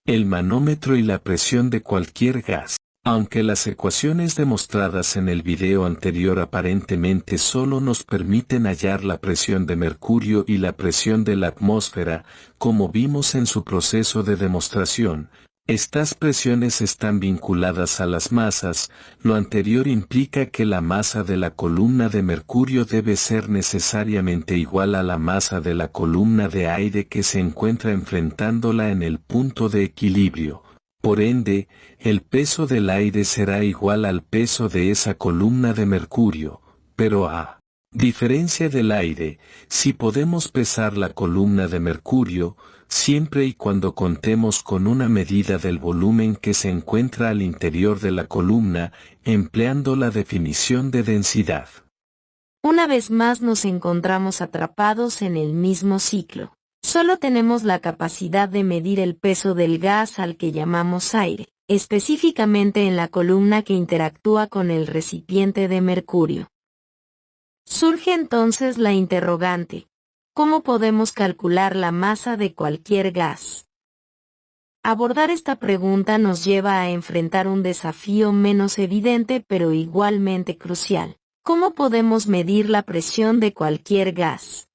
el manómetro y la presión de cualquier gas. Aunque las ecuaciones demostradas en el video anterior aparentemente solo nos permiten hallar la presión de mercurio y la presión de la atmósfera, como vimos en su proceso de demostración, estas presiones están vinculadas a las masas. Lo anterior implica que la masa de la columna de mercurio debe ser necesariamente igual a la masa de la columna de aire que se encuentra enfrentándola en el punto de equilibrio. Por ende, el peso del aire será igual al peso de esa columna de mercurio, pero a diferencia del aire, si podemos pesar la columna de mercurio, siempre y cuando contemos con una medida del volumen que se encuentra al interior de la columna, empleando la definición de densidad. Una vez más nos encontramos atrapados en el mismo ciclo. Solo tenemos la capacidad de medir el peso del gas al que llamamos aire, específicamente en la columna que interactúa con el recipiente de mercurio. Surge entonces la interrogante: ¿cómo podemos calcular la masa de cualquier gas? Abordar esta pregunta nos lleva a enfrentar un desafío menos evidente pero igualmente crucial. ¿Cómo podemos medir la presión de cualquier gas?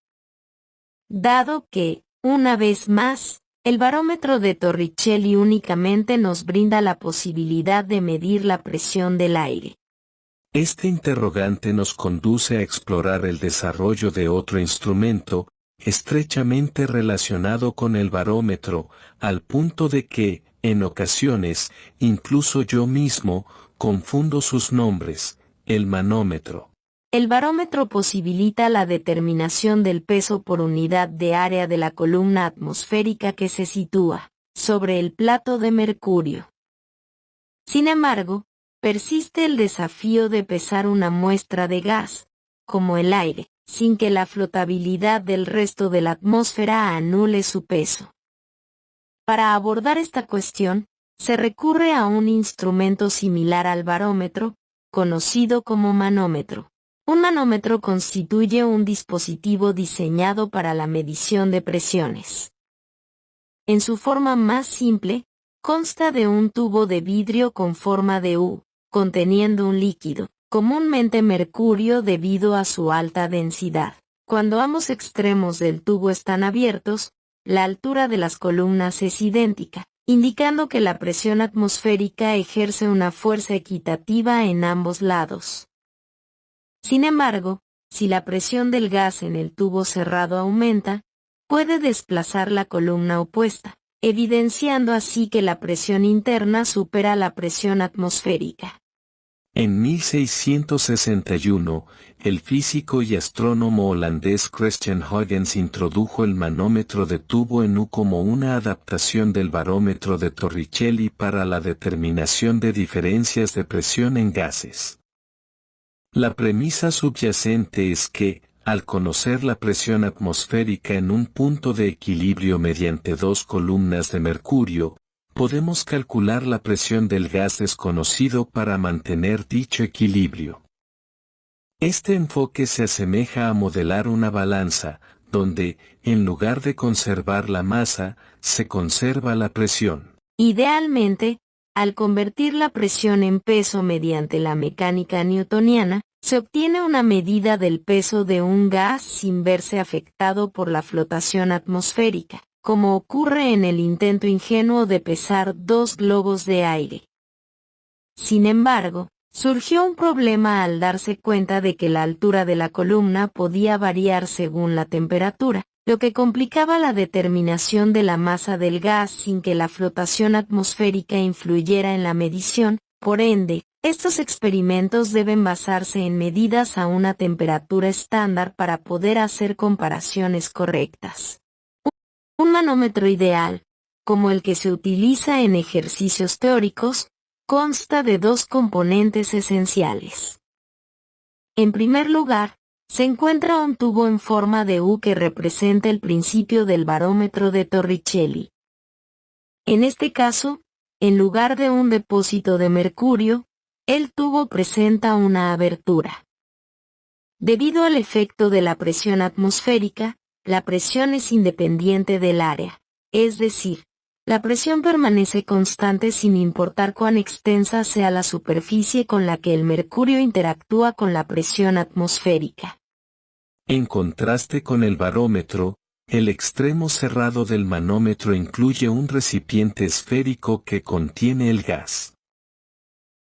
Dado que, una vez más, el barómetro de Torricelli únicamente nos brinda la posibilidad de medir la presión del aire. Este interrogante nos conduce a explorar el desarrollo de otro instrumento, estrechamente relacionado con el barómetro, al punto de que, en ocasiones, incluso yo mismo, confundo sus nombres: el manómetro. El barómetro posibilita la determinación del peso por unidad de área de la columna atmosférica que se sitúa sobre el plato de mercurio. Sin embargo, persiste el desafío de pesar una muestra de gas, como el aire, sin que la flotabilidad del resto de la atmósfera anule su peso. Para abordar esta cuestión, se recurre a un instrumento similar al barómetro, conocido como manómetro. Un manómetro constituye un dispositivo diseñado para la medición de presiones. En su forma más simple, consta de un tubo de vidrio con forma de U, conteniendo un líquido, comúnmente mercurio debido a su alta densidad. Cuando ambos extremos del tubo están abiertos, la altura de las columnas es idéntica, indicando que la presión atmosférica ejerce una fuerza equitativa en ambos lados. Sin embargo, si la presión del gas en el tubo cerrado aumenta, puede desplazar la columna opuesta, evidenciando así que la presión interna supera la presión atmosférica. En 1661, el físico y astrónomo holandés Christian Huygens introdujo el manómetro de tubo en U como una adaptación del barómetro de Torricelli para la determinación de diferencias de presión en gases. La premisa subyacente es que, al conocer la presión atmosférica en un punto de equilibrio mediante dos columnas de mercurio, podemos calcular la presión del gas desconocido para mantener dicho equilibrio. Este enfoque se asemeja a modelar una balanza, donde, en lugar de conservar la masa, se conserva la presión. Idealmente, al convertir la presión en peso mediante la mecánica newtoniana, se obtiene una medida del peso de un gas sin verse afectado por la flotación atmosférica, como ocurre en el intento ingenuo de pesar dos globos de aire. Sin embargo, surgió un problema al darse cuenta de que la altura de la columna podía variar según la temperatura, lo que complicaba la determinación de la masa del gas sin que la flotación atmosférica influyera en la medición. Por ende, estos experimentos deben basarse en medidas a una temperatura estándar para poder hacer comparaciones correctas. Un manómetro ideal, como el que se utiliza en ejercicios teóricos, consta de dos componentes esenciales. En primer lugar, se encuentra un tubo en forma de U que representa el principio del barómetro de Torricelli. En este caso, en lugar de un depósito de mercurio, el tubo presenta una abertura. Debido al efecto de la presión atmosférica, la presión es independiente del área, es decir, La presión permanece constante sin importar cuán extensa sea la superficie con la que el mercurio interactúa con la presión atmosférica. En contraste con el barómetro, el extremo cerrado del manómetro incluye un recipiente esférico que contiene el gas.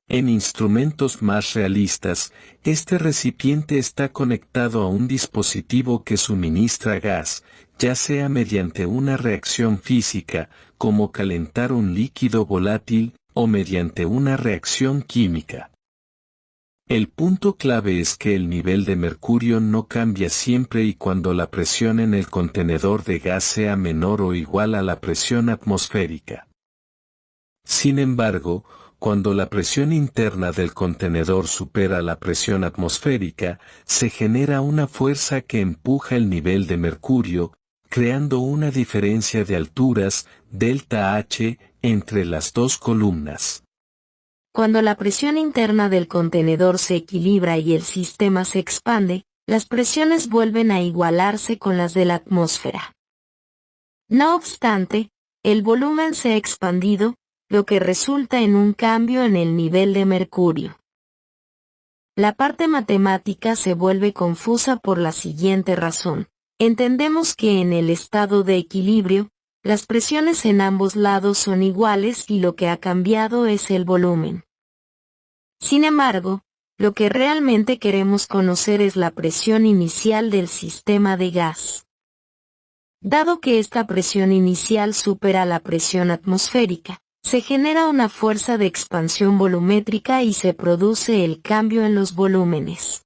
En instrumentos más realistas, este recipiente está conectado a un dispositivo que suministra gas, ya sea mediante una reacción física, como calentar un líquido volátil, o mediante una reacción química. El punto clave es que el nivel de mercurio no cambia siempre y cuando la presión en el contenedor de gas sea menor o igual a la presión atmosférica. Sin embargo, cuando la presión interna del contenedor supera la presión atmosférica, se genera una fuerza que empuja el nivel de mercurio, creando una diferencia de alturas, delta H, entre las dos columnas. Cuando la presión interna del contenedor se equilibra y el sistema se expande, las presiones vuelven a igualarse con las de la atmósfera. No obstante, el volumen se ha expandido, lo que resulta en un cambio en el nivel de mercurio. La parte matemática se vuelve confusa por la siguiente razón. Entendemos que en el estado de equilibrio, las presiones en ambos lados son iguales y lo que ha cambiado es el volumen. Sin embargo, lo que realmente queremos conocer es la presión inicial del sistema de gas. Dado que esta presión inicial supera la presión atmosférica, se genera una fuerza de expansión volumétrica y se produce el cambio en los volúmenes.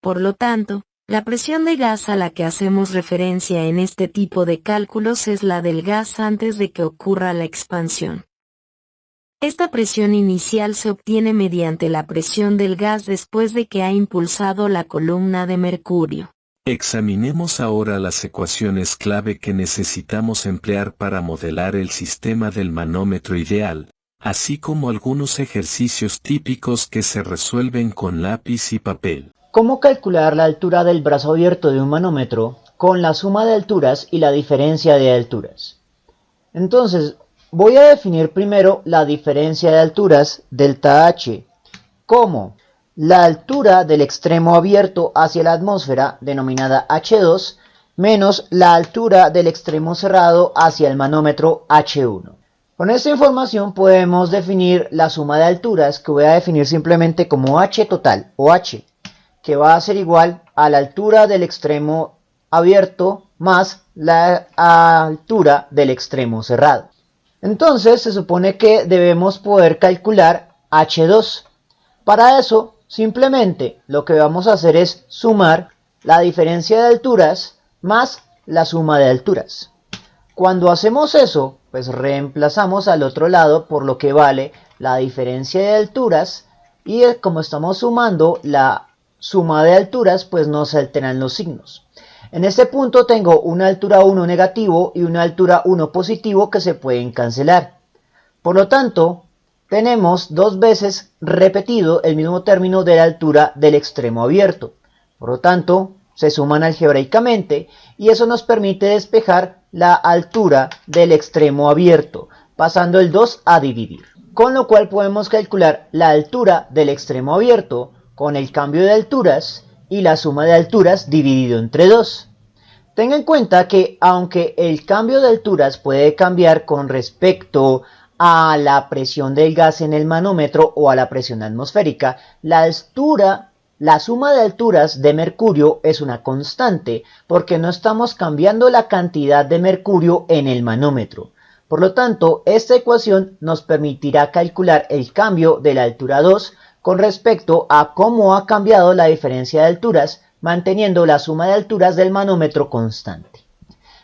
Por lo tanto, la presión de gas a la que hacemos referencia en este tipo de cálculos es la del gas antes de que ocurra la expansión. Esta presión inicial se obtiene mediante la presión del gas después de que ha impulsado la columna de mercurio. Examinemos ahora las ecuaciones clave que necesitamos emplear para modelar el sistema del manómetro ideal, así como algunos ejercicios típicos que se resuelven con lápiz y papel. ¿Cómo calcular la altura del brazo abierto de un manómetro con la suma de alturas y la diferencia de alturas? Entonces, voy a definir primero la diferencia de alturas, delta H, como la altura del extremo abierto hacia la atmósfera, denominada H2, menos la altura del extremo cerrado hacia el manómetro H1. Con esta información podemos definir la suma de alturas, que voy a definir simplemente como H total, o H, que va a ser igual a la altura del extremo abierto más la altura del extremo cerrado. Entonces se supone que debemos poder calcular H2. Para eso, simplemente lo que vamos a hacer es sumar la diferencia de alturas más la suma de alturas. Cuando hacemos eso, pues reemplazamos al otro lado por lo que vale la diferencia de alturas, y como estamos sumando la suma de alturas, pues no se alteran los signos. En este punto tengo una altura 1 negativo y una altura 1 positivo que se pueden cancelar. Por lo tanto, tenemos dos veces repetido el mismo término de la altura del extremo abierto. Por lo tanto, se suman algebraicamente y eso nos permite despejar la altura del extremo abierto, pasando el 2 a dividir. Con lo cual podemos calcular la altura del extremo abierto con el cambio de alturas y la suma de alturas dividido entre 2. Tenga en cuenta que aunque el cambio de alturas puede cambiar con respecto a la presión del gas en el manómetro o a la presión atmosférica, la suma de alturas de mercurio es una constante porque no estamos cambiando la cantidad de mercurio en el manómetro. Por lo tanto, esta ecuación nos permitirá calcular el cambio de la altura 2 con respecto a cómo ha cambiado la diferencia de alturas, manteniendo la suma de alturas del manómetro constante.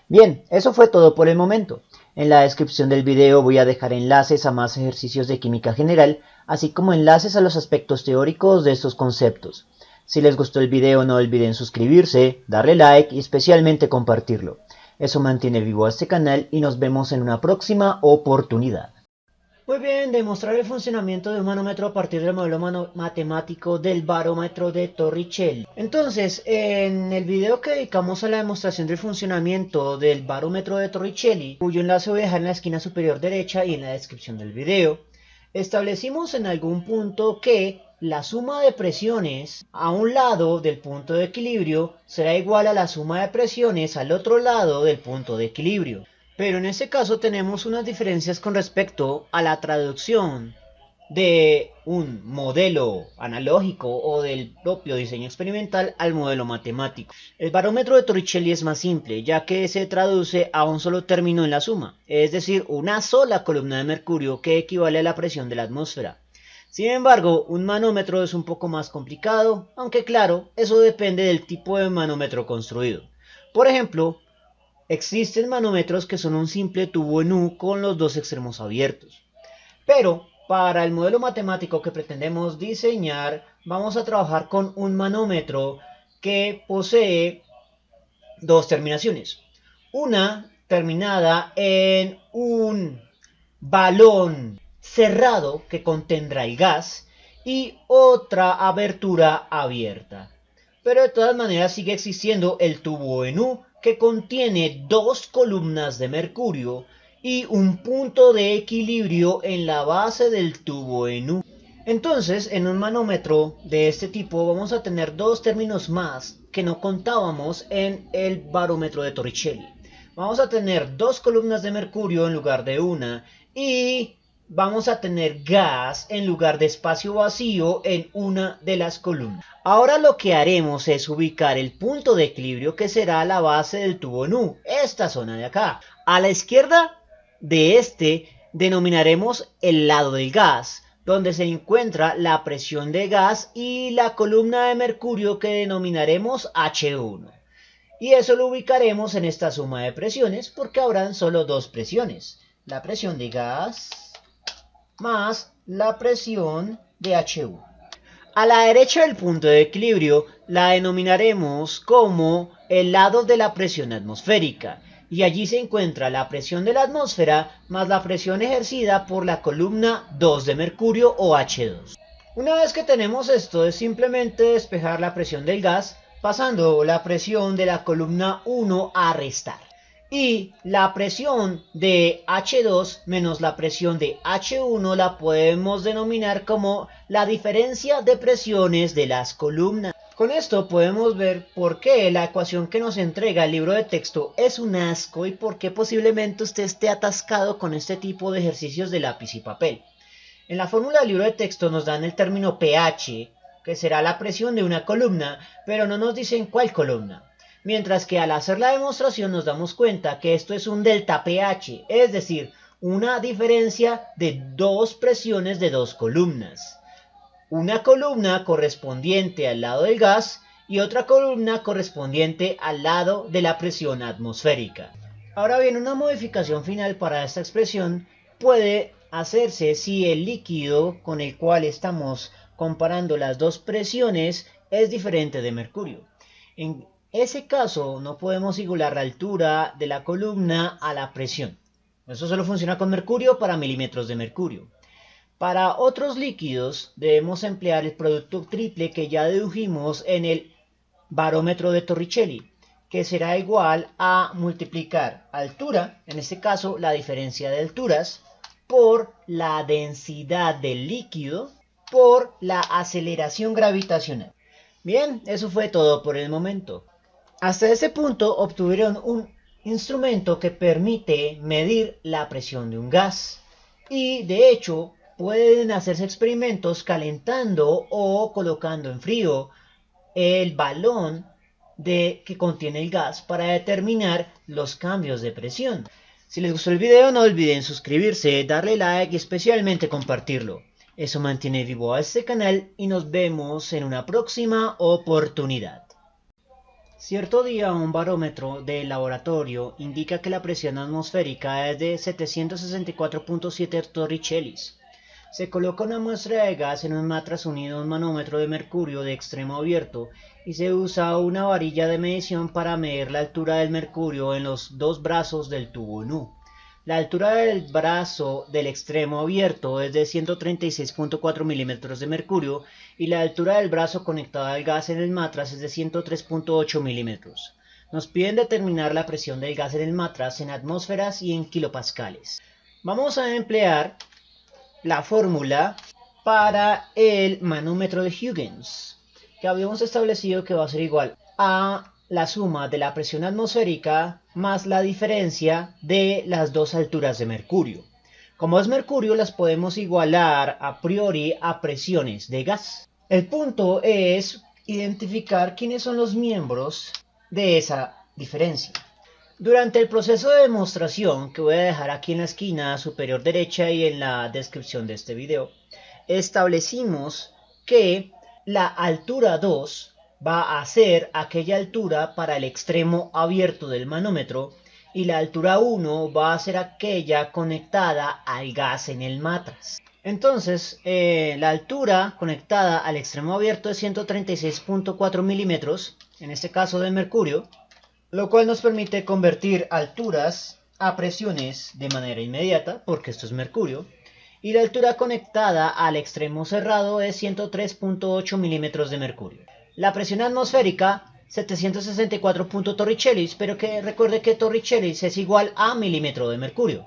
Bien, eso fue todo por el momento. En la descripción del video voy a dejar enlaces a más ejercicios de química general, así como enlaces a los aspectos teóricos de estos conceptos. Si les gustó el video no olviden suscribirse, darle like y especialmente compartirlo. Eso mantiene vivo a este canal y nos vemos en una próxima oportunidad. Muy bien, demostrar el funcionamiento de un manómetro a partir del modelo matemático del barómetro de Torricelli. Entonces, en el video que dedicamos a la demostración del funcionamiento del barómetro de Torricelli, cuyo enlace voy a dejar en la esquina superior derecha y en la descripción del video, establecimos en algún punto que la suma de presiones a un lado del punto de equilibrio será igual a la suma de presiones al otro lado del punto de equilibrio. Pero en este caso tenemos unas diferencias con respecto a la traducción de un modelo analógico o del propio diseño experimental al modelo matemático. El barómetro de Torricelli es más simple, ya que se traduce a un solo término en la suma, es decir, una sola columna de mercurio que equivale a la presión de la atmósfera. Sin embargo, un manómetro es un poco más complicado, aunque claro, eso depende del tipo de manómetro construido. Por ejemplo, existen manómetros que son un simple tubo en U con los dos extremos abiertos. Pero para el modelo matemático que pretendemos diseñar, vamos a trabajar con un manómetro que posee dos terminaciones. Una terminada en un balón cerrado que contendrá el gas y otra abertura abierta. Pero de todas maneras sigue existiendo el tubo en U, que contiene dos columnas de mercurio y un punto de equilibrio en la base del tubo en U. Entonces, en un manómetro de este tipo vamos a tener dos términos más que no contábamos en el barómetro de Torricelli. Vamos a tener dos columnas de mercurio en lugar de una y vamos a tener gas en lugar de espacio vacío en una de las columnas. Ahora lo que haremos es ubicar el punto de equilibrio que será la base del tubo en U, esta zona de acá. A la izquierda de este denominaremos el lado del gas, donde se encuentra la presión de gas y la columna de mercurio que denominaremos H1. Y eso lo ubicaremos en esta suma de presiones porque habrán solo dos presiones, la presión de gas más la presión de H1. A la derecha del punto de equilibrio la denominaremos como el lado de la presión atmosférica, y allí se encuentra la presión de la atmósfera más la presión ejercida por la columna 2 de mercurio o H2. Una vez que tenemos esto, es simplemente despejar la presión del gas, pasando la presión de la columna 1 a restar. Y la presión de H2 menos la presión de H1 la podemos denominar como la diferencia de presiones de las columnas. Con esto podemos ver por qué la ecuación que nos entrega el libro de texto es un asco y por qué posiblemente usted esté atascado con este tipo de ejercicios de lápiz y papel. En la fórmula del libro de texto nos dan el término pH, que será la presión de una columna, pero no nos dicen cuál columna. Mientras que al hacer la demostración nos damos cuenta que esto es un delta pH, es decir, una diferencia de dos presiones de dos columnas. Una columna correspondiente al lado del gas y otra columna correspondiente al lado de la presión atmosférica. Ahora bien, una modificación final para esta expresión puede hacerse si el líquido con el cual estamos comparando las dos presiones es diferente de mercurio. En ese caso no podemos igualar la altura de la columna a la presión. Eso solo funciona con mercurio para milímetros de mercurio. Para otros líquidos debemos emplear el producto triple que ya dedujimos en el barómetro de Torricelli, que será igual a multiplicar altura, en este caso la diferencia de alturas, por la densidad del líquido, por la aceleración gravitacional. Bien, eso fue todo por el momento. Hasta ese punto obtuvieron un instrumento que permite medir la presión de un gas. Y de hecho pueden hacerse experimentos calentando o colocando en frío el balón que contiene el gas para determinar los cambios de presión. Si les gustó el video no olviden suscribirse, darle like y especialmente compartirlo. Eso mantiene vivo a este canal y nos vemos en una próxima oportunidad. Cierto día un barómetro de laboratorio indica que la presión atmosférica es de 764.7 torricellis. Se coloca una muestra de gas en un matraz unido a un manómetro de mercurio de extremo abierto y se usa una varilla de medición para medir la altura del mercurio en los dos brazos del tubo en U. La altura del brazo del extremo abierto es de 136.4 milímetros de mercurio y la altura del brazo conectado al gas en el matraz es de 103.8 milímetros. Nos piden determinar la presión del gas en el matraz en atmósferas y en kilopascales. Vamos a emplear la fórmula para el manómetro de Huygens, que habíamos establecido que va a ser igual a la suma de la presión atmosférica más la diferencia de las dos alturas de mercurio. Como es mercurio, las podemos igualar a priori a presiones de gas. El punto es identificar quiénes son los miembros de esa diferencia. Durante el proceso de demostración, que voy a dejar aquí en la esquina superior derecha y en la descripción de este video, establecimos que la altura 2 va a ser aquella altura para el extremo abierto del manómetro y la altura 1 va a ser aquella conectada al gas en el matraz. Entonces, la altura conectada al extremo abierto es 136.4 milímetros, en este caso de mercurio, lo cual nos permite convertir alturas a presiones de manera inmediata, porque esto es mercurio, y la altura conectada al extremo cerrado es 103.8 milímetros de mercurio. La presión atmosférica, 764 torricellis, pero que recuerde que torricellis es igual a milímetro de mercurio.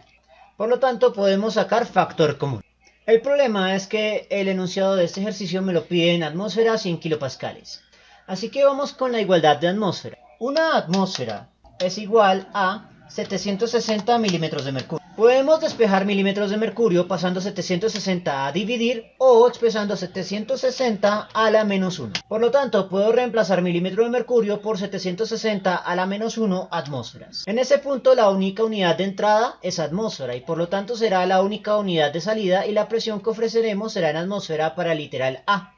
Por lo tanto, podemos sacar factor común. El problema es que el enunciado de este ejercicio me lo pide en atmósferas y en kilopascales. Así que vamos con la igualdad de atmósfera. Una atmósfera es igual a 760 milímetros de mercurio. Podemos despejar milímetros de mercurio pasando 760 a dividir o expresando 760 a la menos 1. Por lo tanto, puedo reemplazar milímetro de mercurio por 760 a la menos 1 atmósferas. En ese punto, la única unidad de entrada es atmósfera y por lo tanto será la única unidad de salida y la presión que ofreceremos será en atmósfera para el literal A.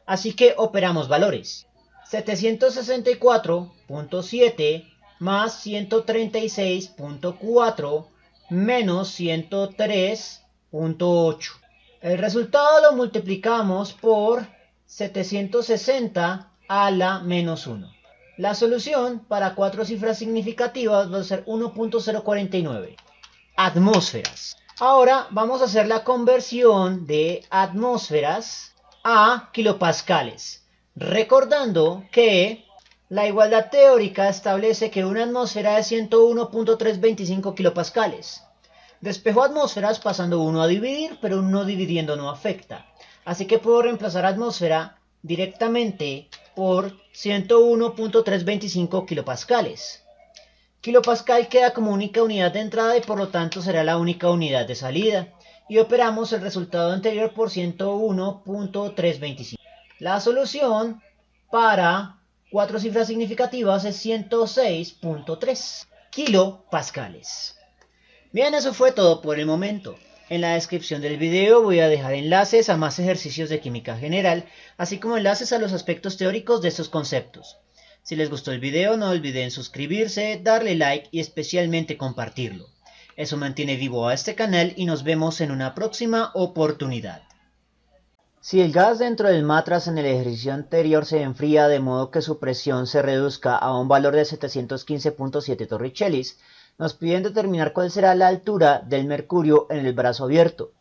Así que operamos valores. 764.7 más 136.4 menos 103.8. El resultado lo multiplicamos por 760 a la menos 1. La solución para cuatro cifras significativas va a ser 1.049 atmósferas. Ahora vamos a hacer la conversión de atmósferas a kilopascales, recordando que la igualdad teórica establece que una atmósfera es 101.325 kilopascales. Despejo atmósferas pasando 1 a dividir, pero 1 dividiendo no afecta. Así que puedo reemplazar atmósfera directamente por 101.325 kilopascales. Kilopascal queda como única unidad de entrada y por lo tanto será la única unidad de salida. Y operamos el resultado anterior por 101.325. La solución para cuatro cifras significativas es 106.3 kilopascales. Bien, eso fue todo por el momento. En la descripción del video voy a dejar enlaces a más ejercicios de química general, así como enlaces a los aspectos teóricos de estos conceptos. Si les gustó el video, no olviden suscribirse, darle like y especialmente compartirlo. Eso mantiene vivo a este canal y nos vemos en una próxima oportunidad. Si el gas dentro del matraz en el ejercicio anterior se enfría de modo que su presión se reduzca a un valor de 715.7 torricellis, nos piden determinar cuál será la altura del mercurio en el brazo abierto.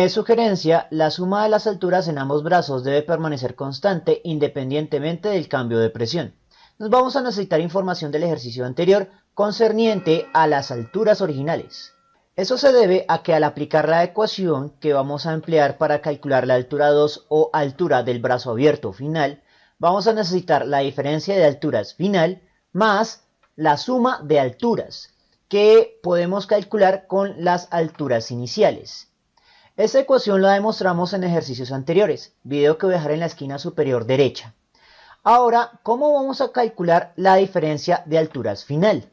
Sugerencia: la suma de las alturas en ambos brazos debe permanecer constante independientemente del cambio de presión. Nos vamos a necesitar información del ejercicio anterior concerniente a las alturas originales. Eso se debe a que al aplicar la ecuación que vamos a emplear para calcular la altura 2 o altura del brazo abierto final, vamos a necesitar la diferencia de alturas final más la suma de alturas, que podemos calcular con las alturas iniciales. Esta ecuación la demostramos en ejercicios anteriores, video que voy a dejar en la esquina superior derecha. Ahora, ¿cómo vamos a calcular la diferencia de alturas final?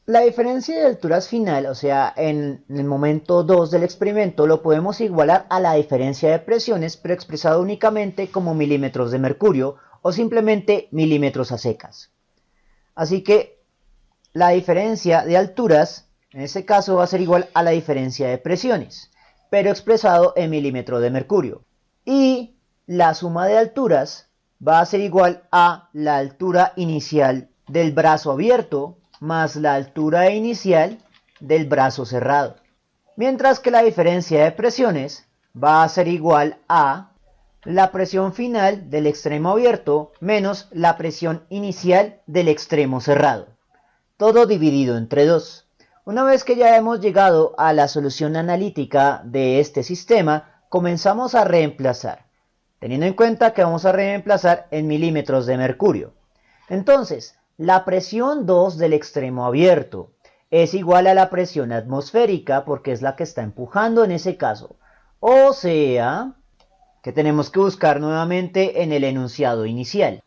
La diferencia de alturas final, o sea, en el momento 2 del experimento, lo podemos igualar a la diferencia de presiones, pero expresado únicamente como milímetros de mercurio o simplemente milímetros a secas. Así que la diferencia de alturas, en este caso, va a ser igual a la diferencia de presiones, pero expresado en milímetros de mercurio. Y la suma de alturas va a ser igual a la altura inicial del brazo abierto más la altura inicial del brazo cerrado. mientras que la diferencia de presiones va a ser igual a la presión final del extremo abierto menos la presión inicial del extremo cerrado, todo dividido entre 2. Una vez que ya hemos llegado a la solución analítica de este sistema, comenzamos a reemplazar, teniendo en cuenta que vamos a reemplazar en milímetros de mercurio. Entonces, la presión 2 del extremo abierto es igual a la presión atmosférica porque es la que está empujando en ese caso. O sea, que tenemos que buscar nuevamente en el enunciado inicial.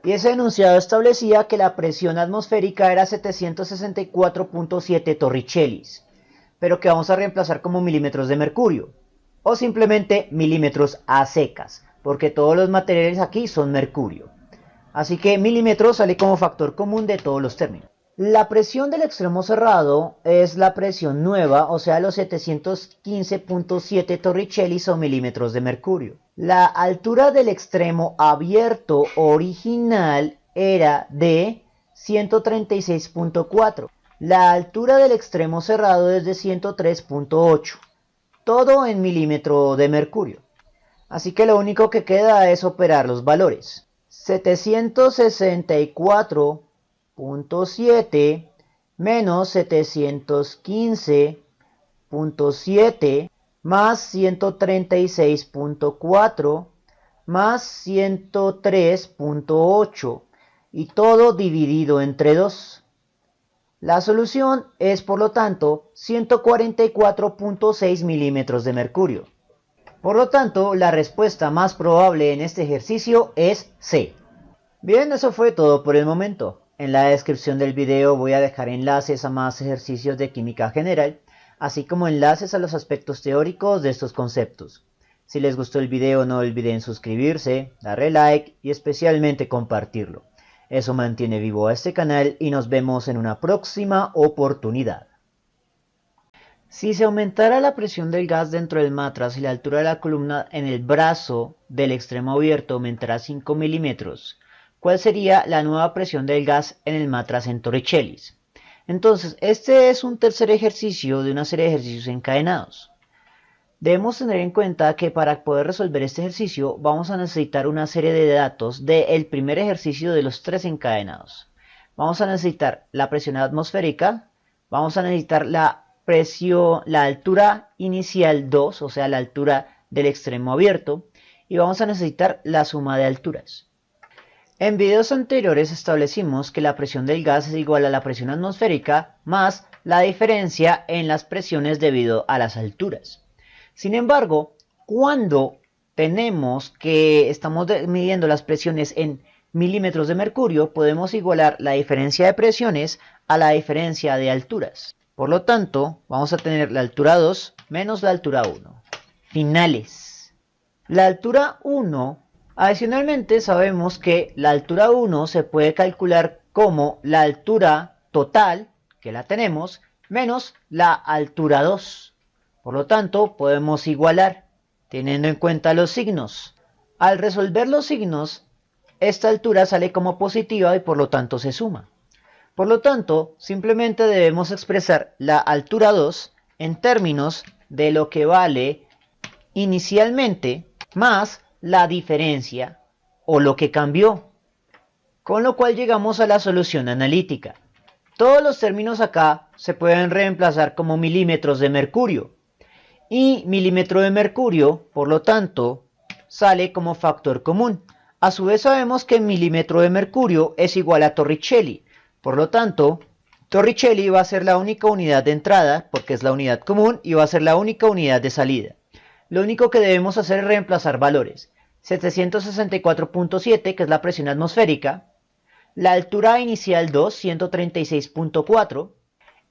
Y ese enunciado establecía que la presión atmosférica era 764.7 torricellis, pero que vamos a reemplazar como milímetros de mercurio, o simplemente milímetros a secas, porque todos los materiales aquí son mercurio. Así que milímetros sale como factor común de todos los términos. La presión del extremo cerrado es la presión nueva, o sea los 715.7 torricellis o milímetros de mercurio. La altura del extremo abierto original era de 136.4. La altura del extremo cerrado es de 103.8. Todo en milímetro de mercurio. Así que lo único que queda es operar los valores. 764.7 menos 715.7 más 136.4 más 103.8 y todo dividido entre 2. La solución es por lo tanto 144.6 milímetros de mercurio. Por lo tanto, la respuesta más probable en este ejercicio es C. Bien, eso fue todo por el momento. En la descripción del video voy a dejar enlaces a más ejercicios de química general, así como enlaces a los aspectos teóricos de estos conceptos. Si les gustó el video no olviden suscribirse, darle like y especialmente compartirlo. Eso mantiene vivo a este canal y nos vemos en una próxima oportunidad. Si se aumentara la presión del gas dentro del matraz y la altura de la columna en el brazo del extremo abierto aumentara 5 milímetros, ¿cuál sería la nueva presión del gas en el matraz en torricellis? Entonces, este es un tercer ejercicio de una serie de ejercicios encadenados. Debemos tener en cuenta que para poder resolver este ejercicio vamos a necesitar una serie de datos del primer ejercicio de los 3 encadenados. Vamos a necesitar la presión atmosférica, vamos a necesitar la altura inicial 2, o sea la altura del extremo abierto, y vamos a necesitar la suma de alturas. En videos anteriores establecimos que la presión del gas es igual a la presión atmosférica más la diferencia en las presiones debido a las alturas. Sin embargo, cuando estamos midiendo las presiones en milímetros de mercurio, podemos igualar la diferencia de presiones a la diferencia de alturas. Por lo tanto, vamos a tener la altura 2 menos la altura 1. Finales. La altura 1, adicionalmente sabemos que la altura 1 se puede calcular como la altura total, que la tenemos, menos la altura 2. Por lo tanto, podemos igualar, teniendo en cuenta los signos. Al resolver los signos, esta altura sale como positiva y por lo tanto se suma. Por lo tanto, simplemente debemos expresar la altura 2 en términos de lo que vale inicialmente más la diferencia o lo que cambió, con lo cual llegamos a la solución analítica. Todos los términos acá se pueden reemplazar como milímetros de mercurio y milímetro de mercurio, por lo tanto, sale como factor común. A su vez sabemos que milímetro de mercurio es igual a torricelli. Por lo tanto, torricelli va a ser la única unidad de entrada, porque es la unidad común, y va a ser la única unidad de salida. Lo único que debemos hacer es reemplazar valores. 764.7, que es la presión atmosférica, la altura inicial 2, 136.4,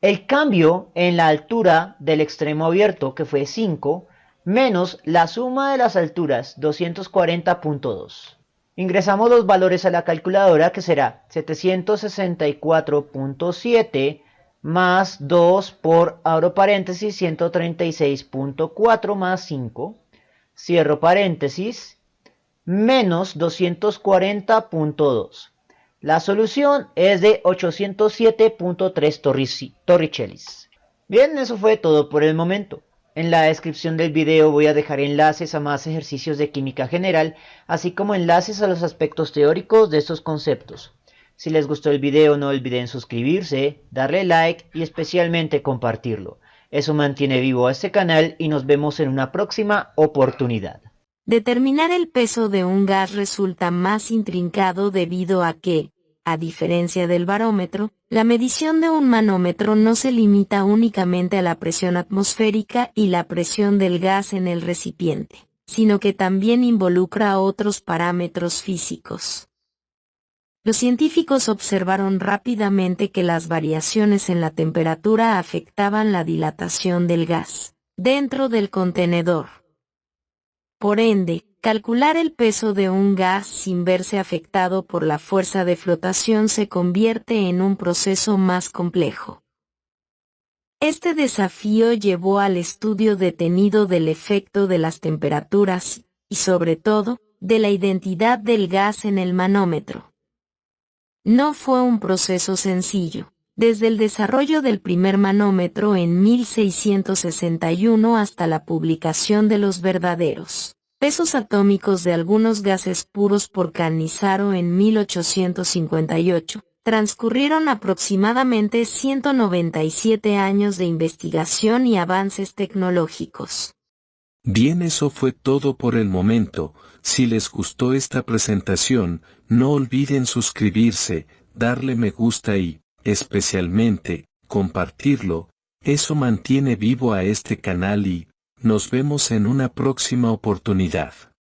el cambio en la altura del extremo abierto, que fue 5, menos la suma de las alturas, 240.2. Ingresamos los valores a la calculadora, que será 764.7 más 2 por, abro paréntesis, 136.4 más 5, cierro paréntesis, menos 240.2. La solución es de 807.3 torricellis. Bien, eso fue todo por el momento. En la descripción del video voy a dejar enlaces a más ejercicios de química general, así como enlaces a los aspectos teóricos de estos conceptos. Si les gustó el video no olviden suscribirse, darle like y especialmente compartirlo. Eso mantiene vivo a este canal y nos vemos en una próxima oportunidad. Determinar el peso de un gas resulta más intrincado debido a que, a diferencia del barómetro, la medición de un manómetro no se limita únicamente a la presión atmosférica y la presión del gas en el recipiente, sino que también involucra otros parámetros físicos. Los científicos observaron rápidamente que las variaciones en la temperatura afectaban la dilatación del gas dentro del contenedor. Por ende, calcular el peso de un gas sin verse afectado por la fuerza de flotación se convierte en un proceso más complejo. Este desafío llevó al estudio detenido del efecto de las temperaturas, y sobre todo, de la identidad del gas en el manómetro. No fue un proceso sencillo. Desde el desarrollo del primer manómetro en 1661 hasta la publicación de los verdaderos pesos atómicos de algunos gases puros por Cannizzaro en 1858, transcurrieron aproximadamente 197 años de investigación y avances tecnológicos. Bien, eso fue todo por el momento. Si les gustó esta presentación, no olviden suscribirse, darle me gusta y, especialmente, compartirlo. Eso mantiene vivo a este canal y nos vemos en una próxima oportunidad.